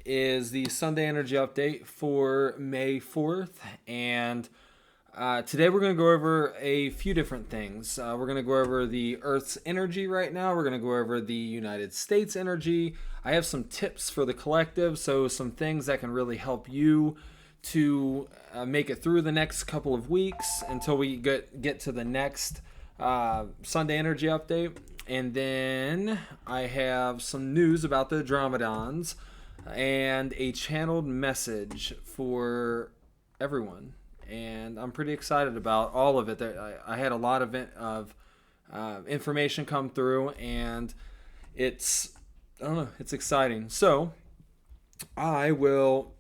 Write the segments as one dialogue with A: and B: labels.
A: is the Sunday Energy Update for May 4th. And today we're going to go over a few different things. We're going to go over the Earth's energy right now. We're going to go over the United States energy. I have some tips for the collective, so some things that can really help you to make it through the next couple of weeks until we get to the next Sunday Energy Update. And then I have some news about the Andromedons and a channeled message for everyone. And I'm pretty excited about all of it. I had a lot of information come through, and I don't know, it's exciting. So I will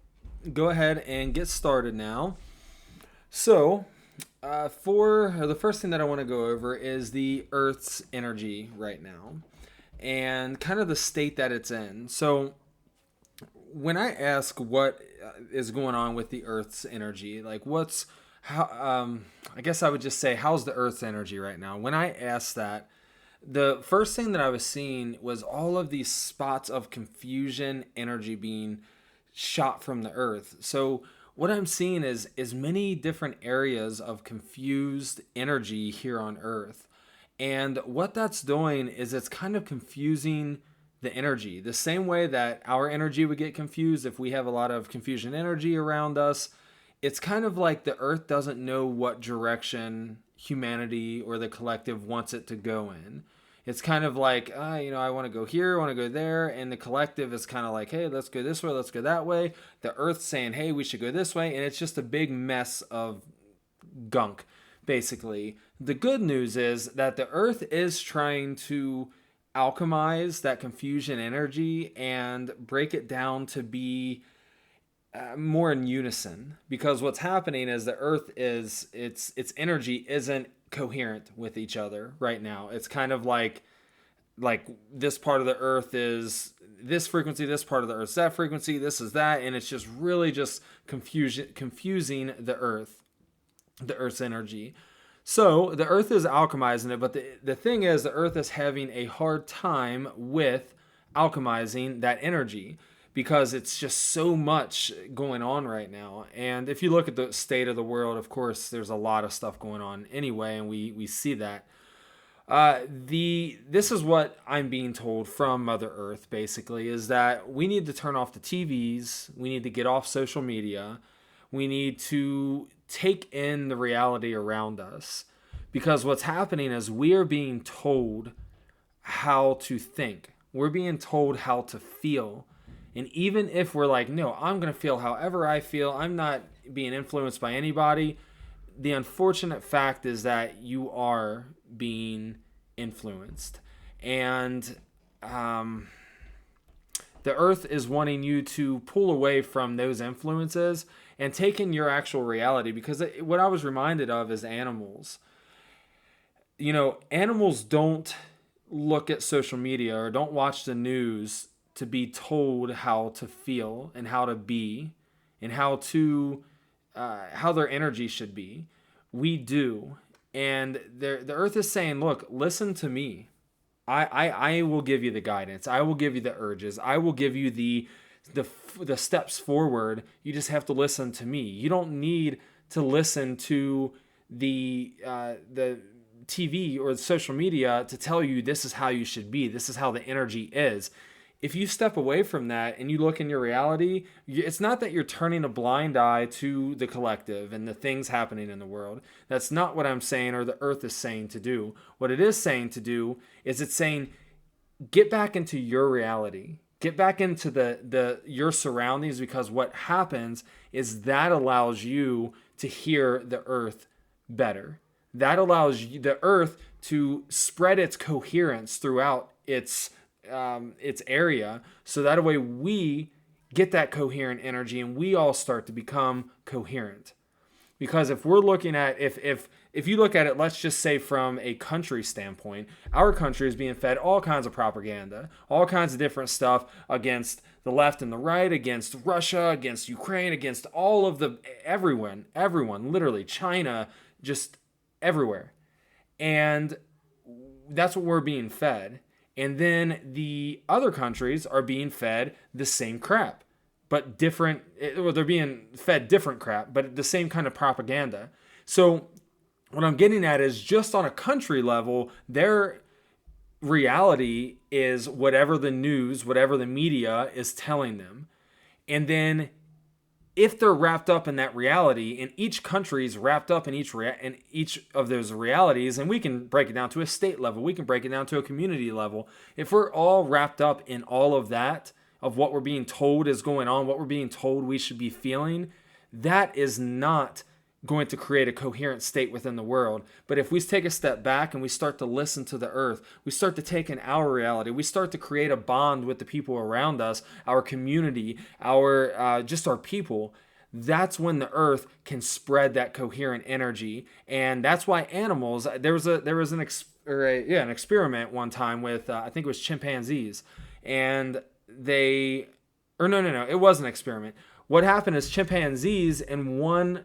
A: go ahead and get started now. So, for the first thing that I want to go over is the Earth's energy right now and kind of the state that it's in. So, when I ask what is going on with the Earth's energy, like I guess I would just say, how's the Earth's energy right now? When I asked that, the first thing that I was seeing was all of these spots of confusion energy being shot from the Earth. So what I'm seeing is many different areas of confused energy here on Earth. And what that's doing is it's kind of confusing the energy. The same way that our energy would get confused if we have a lot of confusion energy around us. It's kind of like the Earth doesn't know what direction humanity or the collective wants it to go in. It's kind of like, I want to go here, I want to go there. And the collective is kind of like, hey, let's go this way, let's go that way. The Earth's saying, hey, we should go this way. And it's just a big mess of gunk, basically. The good news is that the Earth is trying to alchemize that confusion energy and break it down to be more in unison, because what's happening is the Earth is its energy isn't coherent with each other right now. It's kind of like this part of the Earth is this frequency, this part of the Earth's that frequency, this is that, and it's just really just confusing the Earth's energy. So the Earth is alchemizing it, but the thing is, the Earth is having a hard time with alchemizing that energy because it's just so much going on right now. And if you look at the state of the world, of course, there's a lot of stuff going on anyway, and we see that. This is what I'm being told from Mother Earth, basically, is that we need to turn off the TVs, we need to get off social media, we need to take in the reality around us. Because what's happening is we are being told how to think. We're being told how to feel. And even if we're like, no, I'm going to feel however I feel, I'm not being influenced by anybody, the unfortunate fact is that you are being influenced. And the Earth is wanting you to pull away from those influences and take in your actual reality. Because what I was reminded of is animals. Animals don't look at social media or don't watch the news to be told how to feel and how to be and how their energy should be. We do. And the Earth is saying, look, listen to me. I will give you the guidance. I will give you the urges. I will give you the steps forward. You just have to listen to me. You don't need to listen to the TV or the social media to tell you this is how you should be. This is how the energy is. If you step away from that and you look in your reality, it's not that you're turning a blind eye to the collective and the things happening in the world. That's not what I'm saying or the Earth is saying to do. What it is saying to do is it's saying, get back into your reality. Get back into your surroundings, because what happens is that allows you to hear the Earth better. That allows the Earth to spread its coherence throughout its area, so that way we get that coherent energy and we all start to become coherent. Because if we're looking at if you look at it, let's just say from a country standpoint, our country is being fed all kinds of propaganda, all kinds of different stuff against the left and the right, against Russia, against Ukraine, against all of everyone, literally China, just everywhere. And that's what we're being fed. And then the other countries are being fed the same crap. but different. Well, they're being fed different crap, but the same kind of propaganda. So what I'm getting at is just on a country level, their reality is whatever the news, whatever the media is telling them. And then if they're wrapped up in that reality, and each country is wrapped up in each of those realities, and we can break it down to a state level, we can break it down to a community level. If we're all wrapped up in all of that, of what we're being told is going on, what we're being told we should be feeling, that is not going to create a coherent state within the world. But if we take a step back and we start to listen to the earth, we start to take in our reality, we start to create a bond with the people around us, our community, just our people, that's when the earth can spread that coherent energy. And that's why animals, there was an experiment one time with I think it was chimpanzees, and it was an experiment. What happened is chimpanzees in one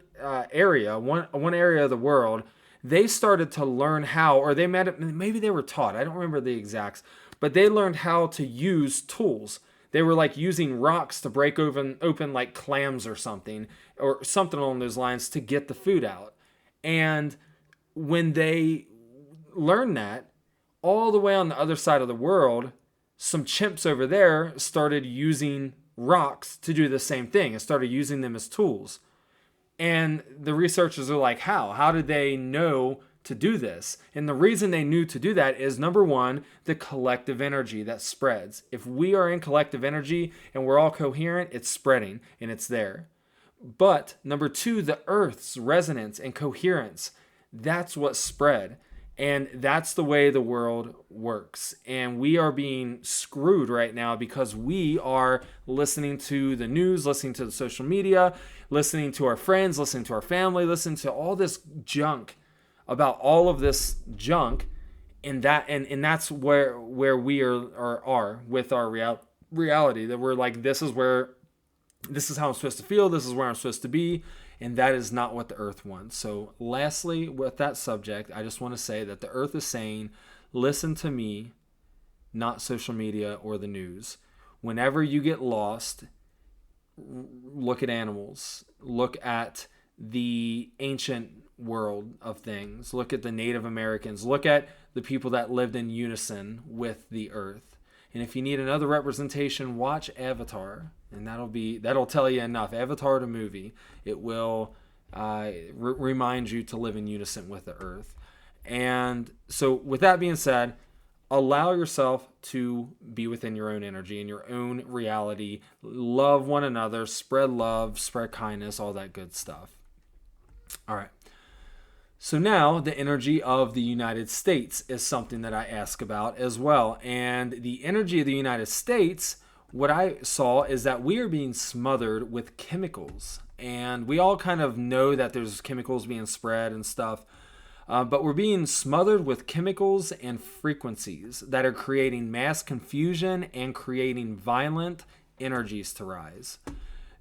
A: area of the world, they started to learn how, or maybe they were taught, I don't remember the exacts, but they learned how to use tools. They were like using rocks to break open like clams or something along those lines to get the food out. And when they learned that, all the way on the other side of the world, some chimps over there started using rocks to do the same thing and started using them as tools. And the researchers are like, how did they know to do this? And the reason they knew to do that is, number one, the collective energy that spreads. If we are in collective energy and we're all coherent, it's spreading and it's there. But number two, the earth's resonance and coherence, that's what spread. And that's the way the world works. And we are being screwed right now because we are listening to the news, listening to the social media, listening to our friends, listening to our family, listening to all this junk about all of this junk. And that's where we are with our reality, that we're like, this is how I'm supposed to feel. This is where I'm supposed to be. And that is not what the earth wants. So lastly, with that subject, I just want to say that the earth is saying, listen to me, not social media or the news. Whenever you get lost, look at animals. Look at the ancient world of things. Look at the Native Americans. Look at the people that lived in unison with the earth. And if you need another representation, watch Avatar. And that'll tell you enough. Avatar the movie. It will remind you to live in unison with the earth. And so with that being said, allow yourself to be within your own energy and your own reality. Love one another, spread love, spread kindness, all that good stuff. All right. So now the energy of the United States is something that I ask about as well. And the energy of the United States, what I saw is that we are being smothered with chemicals. And we all kind of know that there's chemicals being spread and stuff. But we're being smothered with chemicals and frequencies that are creating mass confusion and creating violent energies to rise.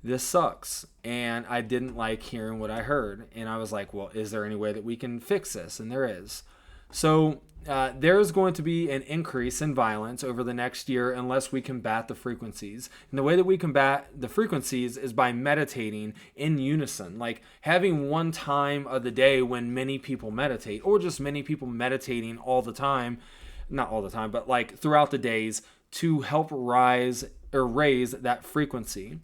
A: This sucks. And I didn't like hearing what I heard. And I was like, well, is there any way that we can fix this? And there is. So there is going to be an increase in violence over the next year unless we combat the frequencies. And the way that we combat the frequencies is by meditating in unison, like having one time of the day when many people meditate, or just many people meditating all the time, not all the time, but like throughout the days to help raise that frequency.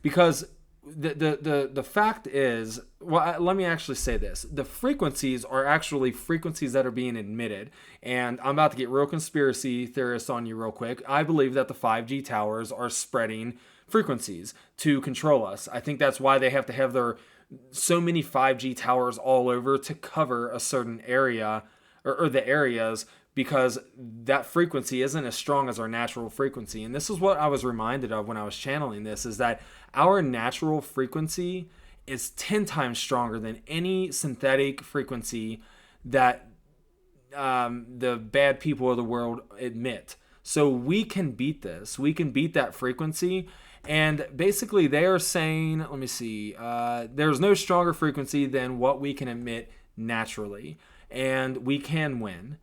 A: Because the fact is, well, let me actually say this. The frequencies are actually frequencies that are being emitted. And I'm about to get real conspiracy theorist on you real quick. I believe that the 5G towers are spreading frequencies to control us. I think that's why they have to have so many 5G towers all over to cover a certain area or the areas, because that frequency isn't as strong as our natural frequency. And this is what I was reminded of when I was channeling this, is that our natural frequency is 10 times stronger than any synthetic frequency that the bad people of the world emit. So we can beat this. We can beat that frequency. And basically they are saying, let me see, there's no stronger frequency than what we can emit naturally. And we can win.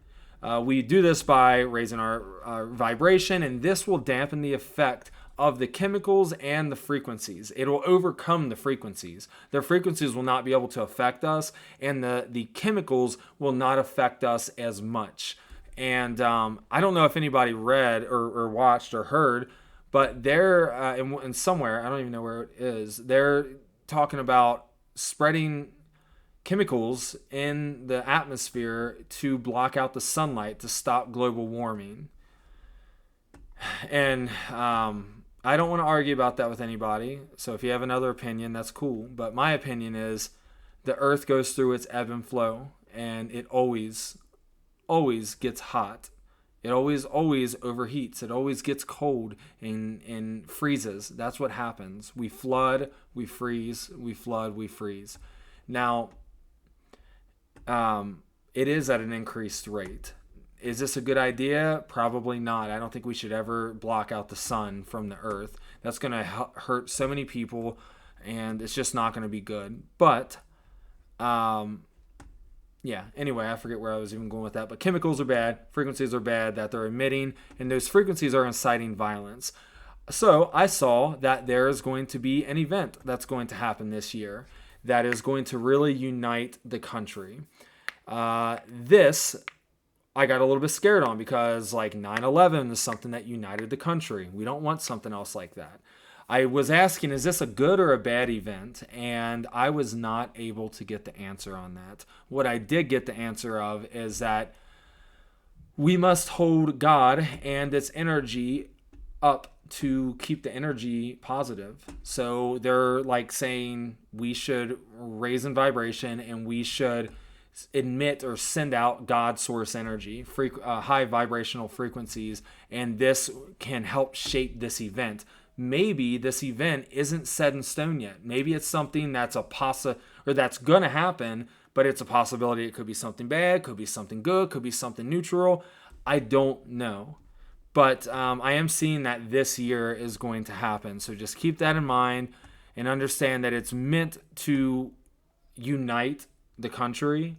A: We do this by raising our vibration, and this will dampen the effect of the chemicals and the frequencies. It will overcome the frequencies. The frequencies will not be able to affect us, and the chemicals will not affect us as much. And I don't know if anybody read or watched or heard, but they're in somewhere, I don't even know where it is, they're talking about spreading chemicals in the atmosphere to block out the sunlight to stop global warming. And I don't want to argue about that with anybody. So if you have another opinion, that's cool. But my opinion is the earth goes through its ebb and flow, and it always gets hot. It always overheats. It always gets cold and freezes. That's what happens. We flood, we freeze, we flood, we freeze. Now, it is at an increased rate. Is this a good idea? Probably not. I don't think we should ever block out the sun from the earth. That's going to hurt so many people, and it's just not going to be good. But, yeah, anyway, I forget where I was even going with that. But chemicals are bad, frequencies are bad that they're emitting, and those frequencies are inciting violence. So I saw that there is going to be an event that's going to happen this year that is going to really unite the country. This I got a little bit scared on because like 9/11 is something that united the country. We don't want something else like that. I was asking, is this a good or a bad event? And I was not able to get the answer on that. What I did get the answer of is that we must hold God and its energy up to keep the energy positive. So they're like saying we should raise in vibration and we should emit or send out God source energy, high vibrational frequencies, and this can help shape this event. Maybe this event isn't set in stone yet. Maybe it's something that's that's gonna happen, but it's a possibility. It could be something bad, could be something good, could be something neutral. I don't know. But I am seeing that this year is going to happen. So just keep that in mind and understand that it's meant to unite the country.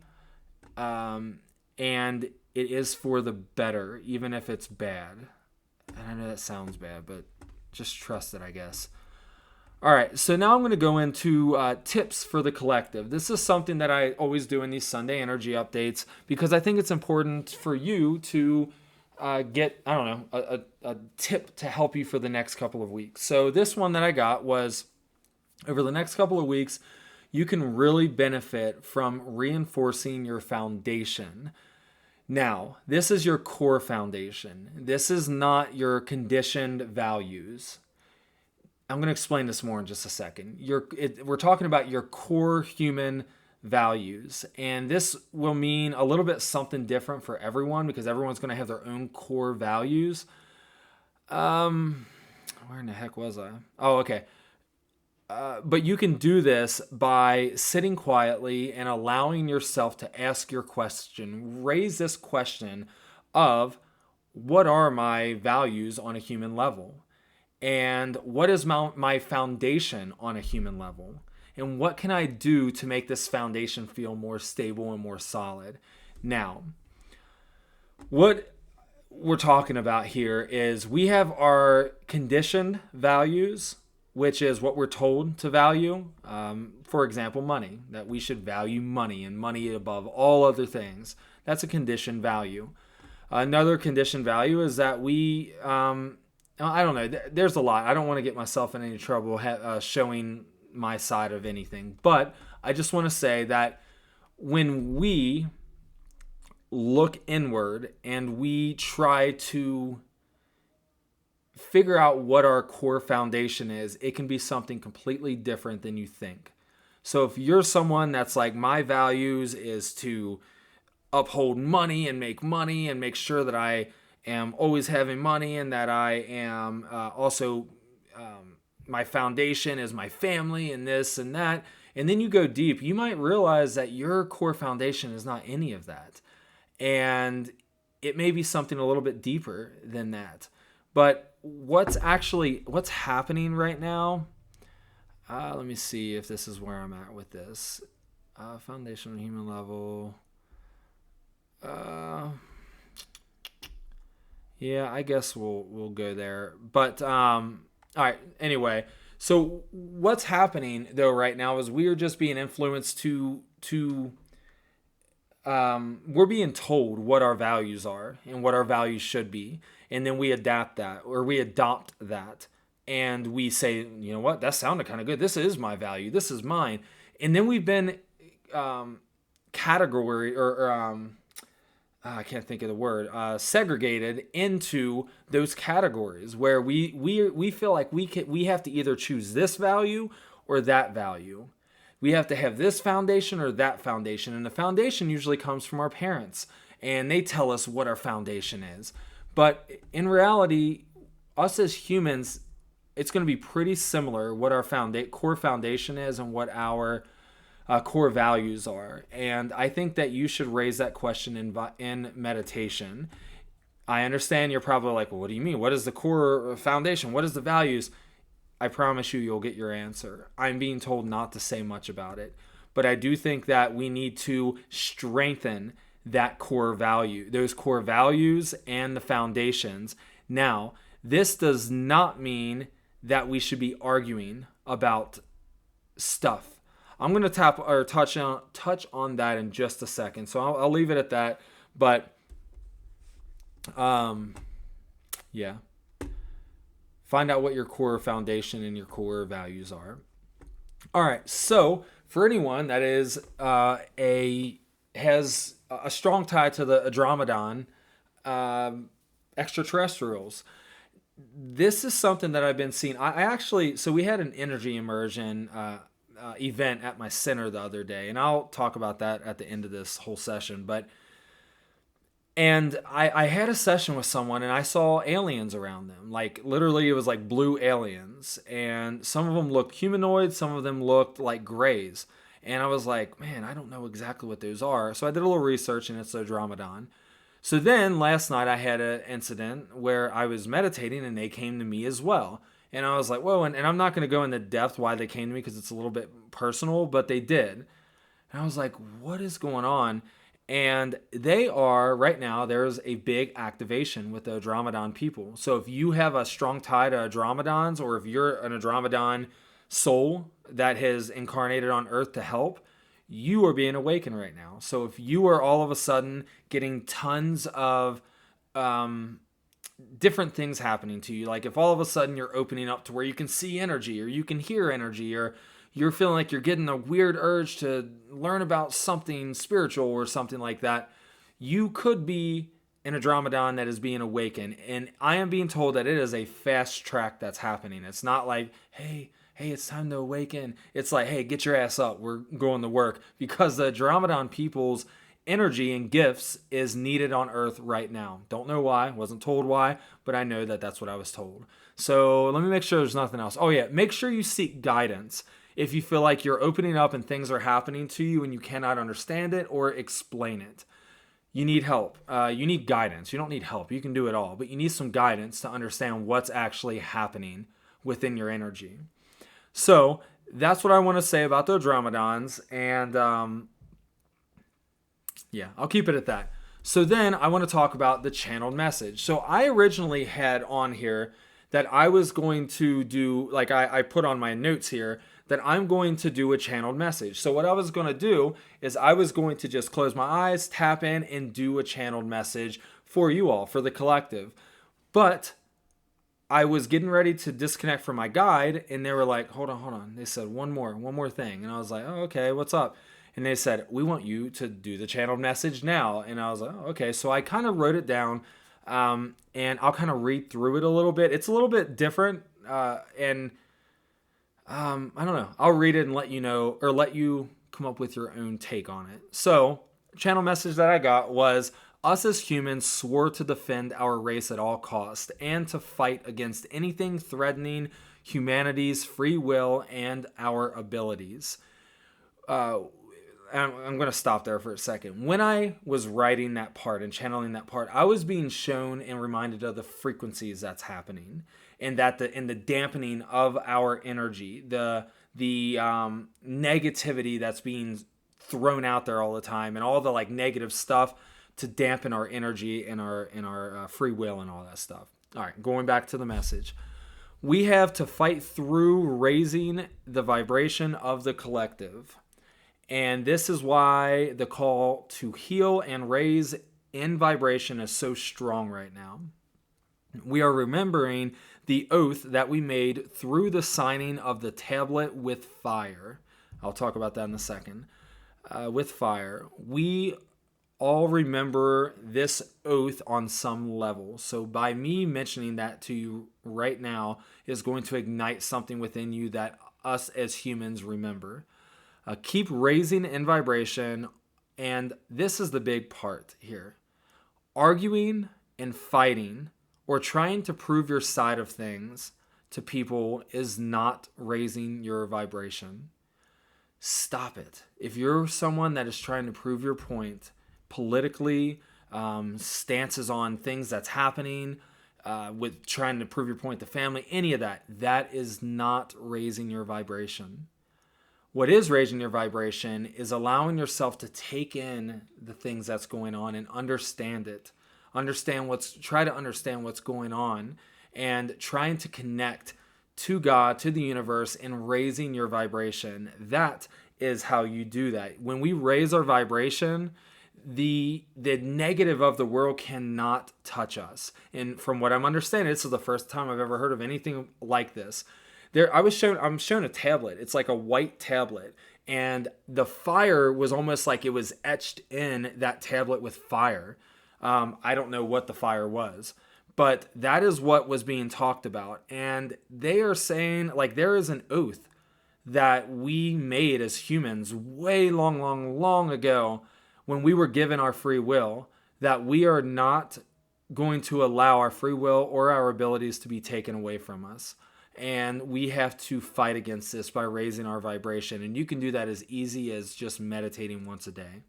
A: And it is for the better, even if it's bad. And I know that sounds bad, but just trust it, I guess. All right, so now I'm going to go into tips for the collective. This is something that I always do in these Sunday energy updates because I think it's important for you to get, I don't know, a tip to help you for the next couple of weeks. So this one that I got was over the next couple of weeks, you can really benefit from reinforcing your foundation. Now, this is your core foundation. This is not your conditioned values. I'm going to explain this more in just a second. We're talking about your core human values, and this will mean a little bit something different for everyone because everyone's going to have their own core values. Where in the heck was I? Oh, okay. But you can do this by sitting quietly and allowing yourself to ask your question. Raise this question of what are my values on a human level? And what is my foundation on a human level? And what can I do to make this foundation feel more stable and more solid? Now, what we're talking about here is we have our conditioned values, which is what we're told to value. For example, money, that we should value money and money above all other things. That's a conditioned value. Another conditioned value is that we, I don't know, there's a lot. I don't want to get myself in any trouble showing my side of anything. But I just want to say that when we look inward and we try to figure out what our core foundation is, it can be something completely different than you think. So if you're someone that's like, my values is to uphold money and make sure that I am always having money and that I am also, my foundation is my family and this and that. And then you go deep, you might realize that your core foundation is not any of that. And it may be something a little bit deeper than that. But what's happening right now? Let me see if this is where I'm at with this. Foundation on human level. Yeah, I guess we'll go there. But All right. Anyway, so what's happening though right now is we are just being influenced to we're being told what our values are and what our values should be, and then we adapt that or we adopt that, and we say, you know what, that sounded kind of good. This is my value. This is mine. And then we've been category or I can't think of the word, segregated into those categories where we feel like we have to either choose this value or that value. We have to have this foundation or that foundation. And the foundation usually comes from our parents, and they tell us what our foundation is. But in reality, us as humans, it's going to be pretty similar what our core foundation is and what our core values are. And I think that you should raise that question in meditation. I understand you're probably like, well, what do you mean? What is the core foundation? What is the values? I promise you'll get your answer. I'm being told not to say much about it. But I do think that we need to strengthen that core value, those core values and the foundations. Now, this does not mean that we should be arguing about stuff. I'm going to touch on that in just a second. So I'll leave it at that. But yeah. Find out what your core foundation and your core values are. All right. So for anyone that has a strong tie to the Andromedan extraterrestrials, this is something that I've been seeing. So we had an energy immersion event at my center the other day, and I'll talk about that at the end of this whole session. And I had a session with someone, and I saw aliens around them. Like, literally, it was like blue aliens. And some of them looked humanoid. Some of them looked like grays. And I was like, man, I don't know exactly what those are. So I did a little research, and it's the Andromedan. So then, last night, I had an incident where I was meditating, and they came to me as well. And I was like, whoa, and I'm not going to go into depth why they came to me because it's a little bit personal, but they did. And I was like, what is going on? And they are, right now, there's a big activation with the Andromedan people. So if you have a strong tie to Andromedans, or if you're an Andromedan soul that has incarnated on Earth to help, you are being awakened right now. So if you are all of a sudden getting tons of different things happening to you, like if all of a sudden you're opening up to where you can see energy, or you can hear energy, or you're feeling like you're getting a weird urge to learn about something spiritual or something like that, you could be an Andromedan that is being awakened. And I am being told that it is a fast track that's happening. It's not like, hey, it's time to awaken. It's like, hey, get your ass up. We're going to work. Because the Andromedan people's energy and gifts is needed on Earth right now. Don't know why. Wasn't told why, but I know that that's what I was told. So let me make sure there's nothing else. Oh yeah, make sure you seek guidance. If you feel like you're opening up and things are happening to you and you cannot understand it or explain it, you need help. You need guidance. You don't need help. You can do it all, but you need some guidance to understand what's actually happening within your energy. So that's what I want to say about the Andromedans. And yeah, I'll keep it at that. So then I want to talk about the channeled message. So I originally had on here that I was going to do, like I put on my notes here, that I'm going to do a channeled message. So what I was going to do is I was going to just close my eyes, tap in, and do a channeled message for you all, for the collective. But I was getting ready to disconnect from my guide, and they were like, hold on. They said, one more thing. And I was like, oh, okay, what's up? And they said, we want you to do the channeled message now. And I was like, oh, okay. So I kind of wrote it down, and I'll kind of read through it a little bit. It's a little bit different, and I don't know. I'll read it and let you know, or let you come up with your own take on it. So, channel message that I got was, us as humans swore to defend our race at all costs and to fight against anything threatening humanity's free will and our abilities. I'm going to stop there for a second. When I was writing that part and channeling that part, I was being shown and reminded of the frequencies that's happening, and that in the dampening of our energy, the negativity that's being thrown out there all the time, and all the like negative stuff to dampen our energy and our free will and all that stuff. All right, going back to the message. We have to fight through raising the vibration of the collective. And this is why the call to heal and raise in vibration is so strong right now. We are remembering the oath that we made through the signing of the tablet with fire. I'll talk about that in a second. With fire. We all remember this oath on some level. So by me mentioning that to you right now is going to ignite something within you that us as humans remember. Keep raising in vibration, and this is the big part here. Arguing and fighting or trying to prove your side of things to people is not raising your vibration. Stop it. If you're someone that is trying to prove your point politically, stances on things that's happening, with trying to prove your point to family, any of that, that is not raising your vibration. What is raising your vibration is allowing yourself to take in the things that's going on and understand it. Try to understand what's going on and trying to connect to God, to the universe, and raising your vibration. That is how you do that. When we raise our vibration, the negative of the world cannot touch us. And from what I'm understanding, this is the first time I've ever heard of anything like this. I'm shown a tablet. It's like a white tablet, and the fire was almost like it was etched in that tablet with fire. I don't know what the fire was, but that is what was being talked about. And they are saying, like, there is an oath that we made as humans way long ago when we were given our free will, that we are not going to allow our free will or our abilities to be taken away from us. And we have to fight against this by raising our vibration. And you can do that as easy as just meditating once a day.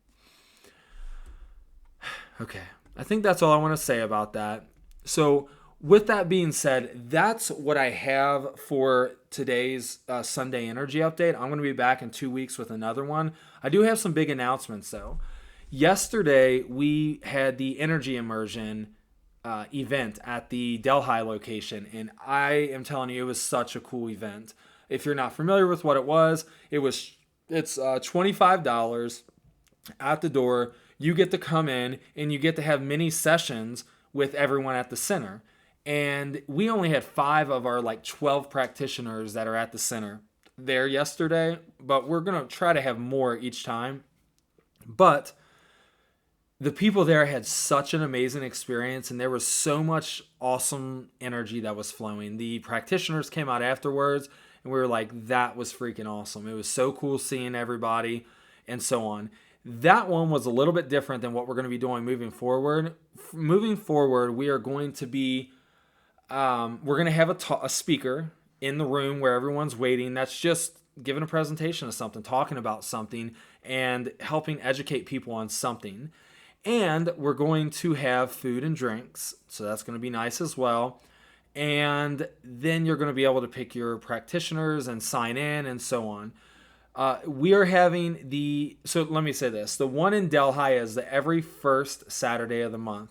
A: Okay, I think that's all I want to say about that. So with that being said, that's what I have for today's Sunday Energy Update. I'm going to be back in 2 weeks with another one. I do have some big announcements though. Yesterday, we had the Energy Immersion event at the Delhi location, and I am telling you, it was such a cool event. If you're not familiar with what it was, it's $25 at the door. You get to come in and you get to have mini sessions with everyone at the center. And we only had 5 of our 12 practitioners that are at the center there yesterday, but we're going to try to have more each time. But the people there had such an amazing experience, and there was so much awesome energy that was flowing. The practitioners came out afterwards, and we were like, that was freaking awesome. It was so cool seeing everybody and so on. That one was a little bit different than what we're going to be doing moving forward. Moving forward, we are going to be, we're going to have a speaker in the room where everyone's waiting. That's just giving a presentation of something, talking about something, and helping educate people on something. And we're going to have food and drinks, so that's going to be nice as well. And then you're going to be able to pick your practitioners and sign in and so on. We are having so let me say this. The one in Delhi is the every first Saturday of the month.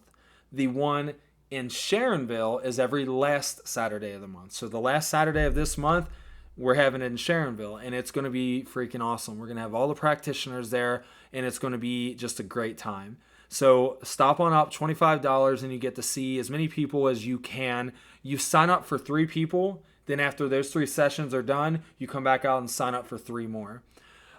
A: The one in Sharonville is every last Saturday of the month. So the last Saturday of this month, we're having it in Sharonville, and it's going to be freaking awesome. We're going to have all the practitioners there, and it's going to be just a great time. So stop on up, $25, and you get to see as many people as you can. You sign up for 3 people. Then after those 3 sessions are done, you come back out and sign up for 3 more.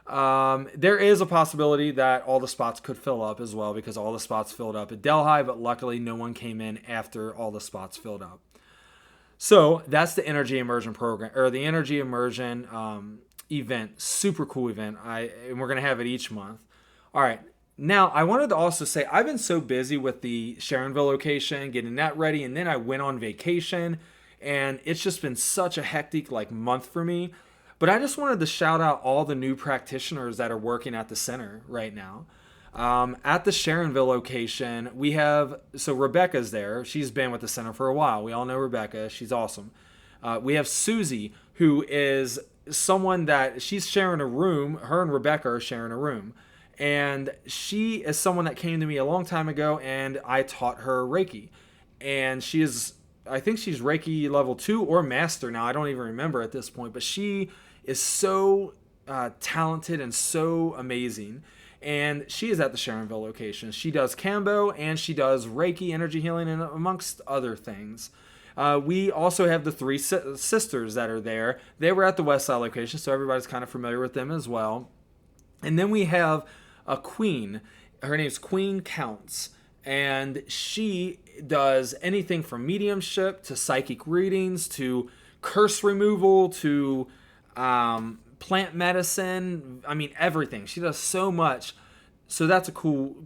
A: There is a possibility that all the spots could fill up as well, because all the spots filled up at Delhi, but luckily no one came in after all the spots filled up. So that's the Energy Immersion program, or the Energy Immersion event. Super cool event. And we're going to have it each month. All right. Now, I wanted to also say, I've been so busy with the Sharonville location, getting that ready, and then I went on vacation, and it's just been such a hectic month for me. But I just wanted to shout out all the new practitioners that are working at the center right now. At the Sharonville location, we have, so Rebecca's there. She's been with the center for a while. We all know Rebecca. She's awesome. We have Susie, who is someone that she's sharing a room. Her and Rebecca are sharing a room. And she is someone that came to me a long time ago, and I taught her Reiki. And she is I think she's Reiki level 2 or master now. I don't even remember at this point, but she is so talented and so amazing. And she is at the Sharonville location. She does Kambo and she does Reiki energy healing and amongst other things. We also have the three sisters that are there. They were at the Westside location, so everybody's kind of familiar with them as well. And then we have a queen. Her name's Queen Counts. And she does anything from mediumship to psychic readings to curse removal to plant medicine. I mean, everything. She does so much. So that's a cool.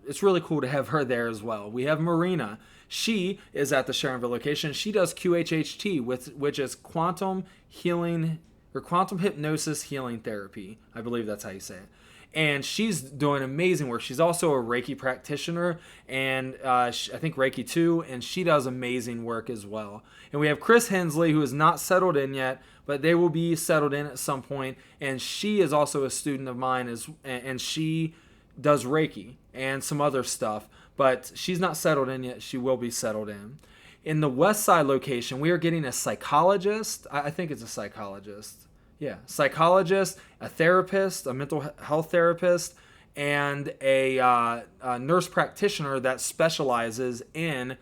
A: It's really cool to have her there as well. We have Marina. She is at the Sharonville location. She does QHHT, which is quantum healing or quantum hypnosis healing therapy. I believe that's how you say it. And she's doing amazing work. She's also a Reiki practitioner, and I think Reiki 2, and she does amazing work as well. And we have Chris Hensley, who is not settled in yet, but they will be settled in at some point. And she is also a student of mine, and she does Reiki and some other stuff. But she's not settled in yet. She will be settled in. In the West Side location, we are getting a psychologist. I think it's a psychologist. Yeah, psychologist, a therapist, a mental health therapist, and a nurse practitioner that specializes in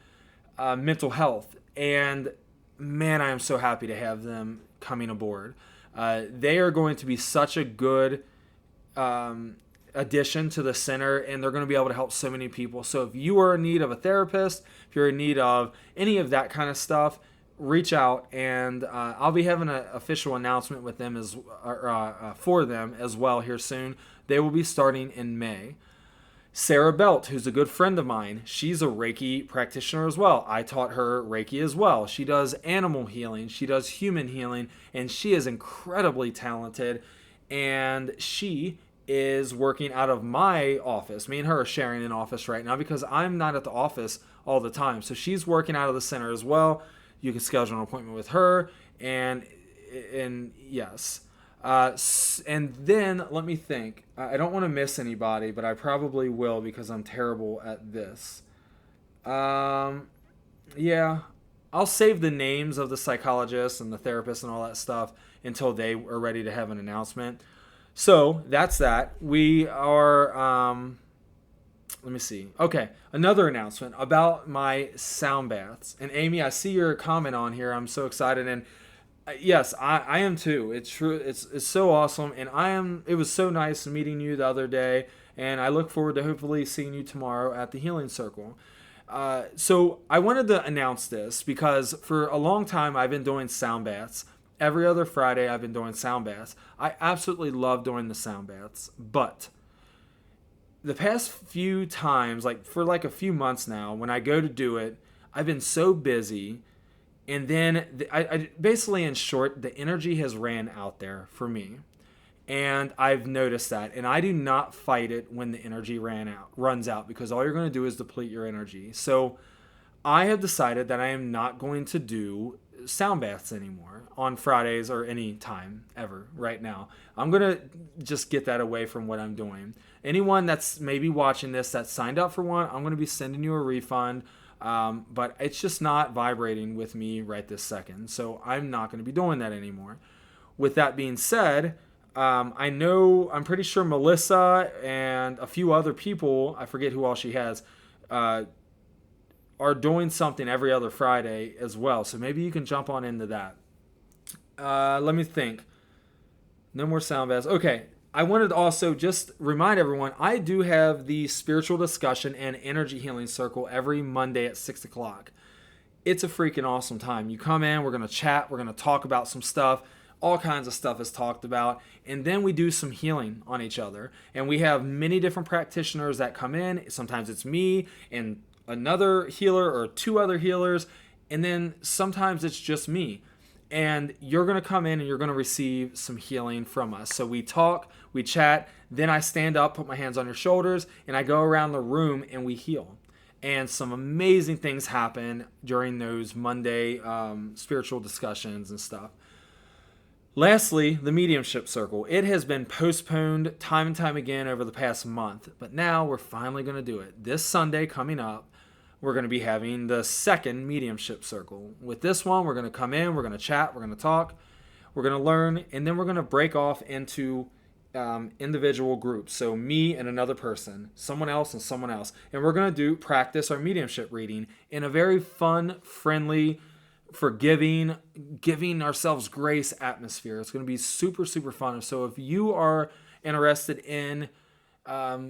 A: mental health. And man, I am so happy to have them coming aboard. They are going to be such a good addition to the center, and they're going to be able to help so many people. So if you are in need of a therapist, if you're in need of any of that kind of stuff, reach out, and I'll be having an official announcement with them for them as well here soon. They will be starting in May. Sarah Belt, who's a good friend of mine, she's a Reiki practitioner as well. I taught her Reiki as well. She does animal healing, she does human healing, and she is incredibly talented. And she is working out of my office. Me and her are sharing an office right now because I'm not at the office all the time. So she's working out of the center as well. You can schedule an appointment with her, and yes. And then let me think. I don't want to miss anybody, but I probably will because I'm terrible at this. Yeah, I'll save the names of the psychologists and the therapists and all that stuff until they are ready to have an announcement. So that's that. We are, let me see. Okay, another announcement about my sound baths. And Amy, I see your comment on here. I'm so excited. And yes, I am too. It's true. It's so awesome. And it was so nice meeting you the other day. And I look forward to hopefully seeing you tomorrow at the Healing Circle. So I wanted to announce this because for a long time I've been doing sound baths. Every other Friday I've been doing sound baths. I absolutely love doing the sound baths, but the past few times, for a few months now, when I go to do it, I've been so busy, and then I basically, in short, the energy has ran out there for me, and I've noticed that, and I do not fight it when the energy runs out, because all you're going to do is deplete your energy. So I have decided that I am not going to do sound baths anymore on Fridays or any time ever right now. I'm going to just get that away from what I'm doing. Anyone that's maybe watching this that signed up for one, I'm going to be sending you a refund, but it's just not vibrating with me right this second. So I'm not going to be doing that anymore. With that being said, I'm pretty sure Melissa and a few other people, I forget who all she has, are doing something every other Friday as well. So maybe you can jump on into that. Let me think. No more sound baths. Okay. I wanted to also just remind everyone, I do have the spiritual discussion and energy healing circle every Monday at 6 o'clock. It's a freaking awesome time. You come in, we're going to chat, we're going to talk about some stuff. All kinds of stuff is talked about. And then we do some healing on each other. And we have many different practitioners that come in. Sometimes it's me and another healer or two other healers, and then sometimes it's just me. And you're going to come in and you're going to receive some healing from us. So we talk, we chat, then I stand up, put my hands on your shoulders, and I go around the room and we heal. And some amazing things happen during those Monday spiritual discussions and stuff. Lastly, the mediumship circle. It has been postponed time and time again over the past month, but now we're finally going to do it. This Sunday coming up, we're going to be having the second mediumship circle. With this one, we're going to come in, we're going to chat, we're going to talk, we're going to learn, and then we're going to break off into individual groups. So me and another person, someone else and someone else. And we're going to practice our mediumship reading in a very fun, friendly, forgiving, giving ourselves grace atmosphere. It's going to be super, super fun. So if you are interested in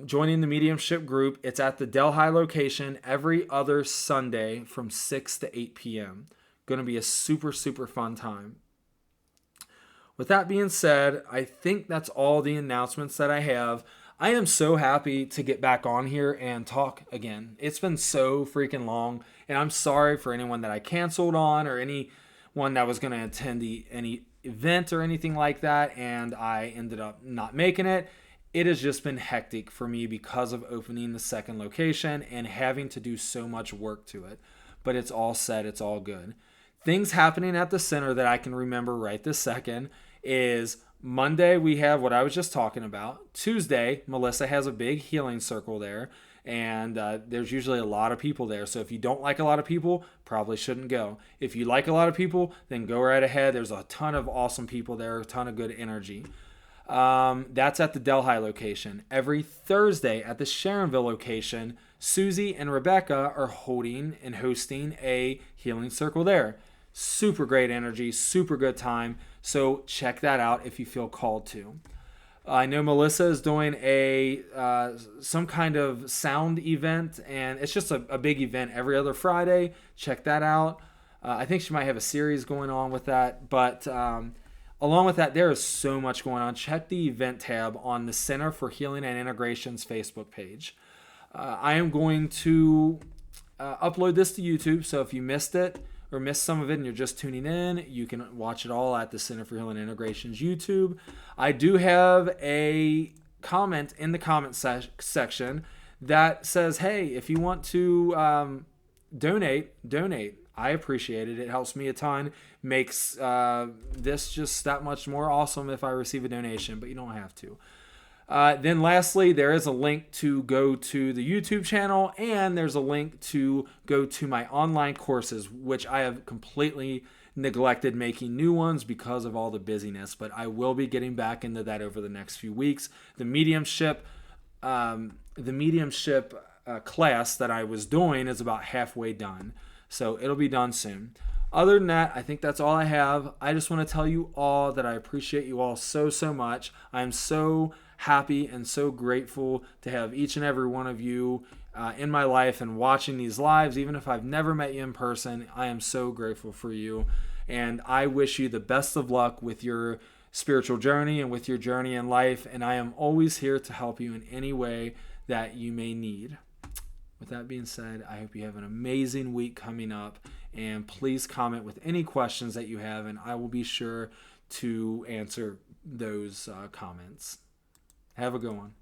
A: joining the mediumship group, it's at the Delhi location every other Sunday from 6 to 8 p.m. Going to be a super, super fun time. With that being said, I think that's all the announcements that I have. I am so happy to get back on here and talk again. It's been so freaking long, and I'm sorry for anyone that I canceled on or anyone that was going to attend any event or anything like that, and I ended up not making it. It has just been hectic for me because of opening the second location and having to do so much work to it. But it's all set. It's all good. Things happening at the center that I can remember right this second is Monday, we have what I was just talking about. Tuesday, Melissa has a big healing circle there. And there's usually a lot of people there. So if you don't like a lot of people, probably shouldn't go. If you like a lot of people, then go right ahead. There's a ton of awesome people there, a ton of good energy. That's at the Delhi location. Every Thursday at the Sharonville location, Susie and Rebecca are holding and hosting a healing circle there. Super great energy, super good time. So check that out if you feel called to. I know Melissa is doing some kind of sound event, and it's just a big event every other Friday. Check that out. I think she might have a series going on with that, but along with that, there is so much going on. Check the event tab on the Center for Healing and Integration's Facebook page. I am going to upload this to YouTube, so if you missed it or missed some of it and you're just tuning in, you can watch it all at the Center for Healing and Integration's YouTube. I do have a comment in the comment section that says, hey, if you want to donate. I appreciate it. It helps me a ton. Makes this just that much more awesome if I receive a donation, but you don't have to. Then lastly, there is a link to go to the YouTube channel, and there's a link to go to my online courses, which I have completely neglected making new ones because of all the busyness, but I will be getting back into that over the next few weeks. The mediumship class that I was doing is about halfway done. So it'll be done soon. Other than that, I think that's all I have. I just want to tell you all that I appreciate you all so, so much. I'm so happy and so grateful to have each and every one of you in my life and watching these lives. Even if I've never met you in person, I am so grateful for you. And I wish you the best of luck with your spiritual journey and with your journey in life. And I am always here to help you in any way that you may need. With that being said, I hope you have an amazing week coming up, and please comment with any questions that you have, and I will be sure to answer those comments. Have a good one.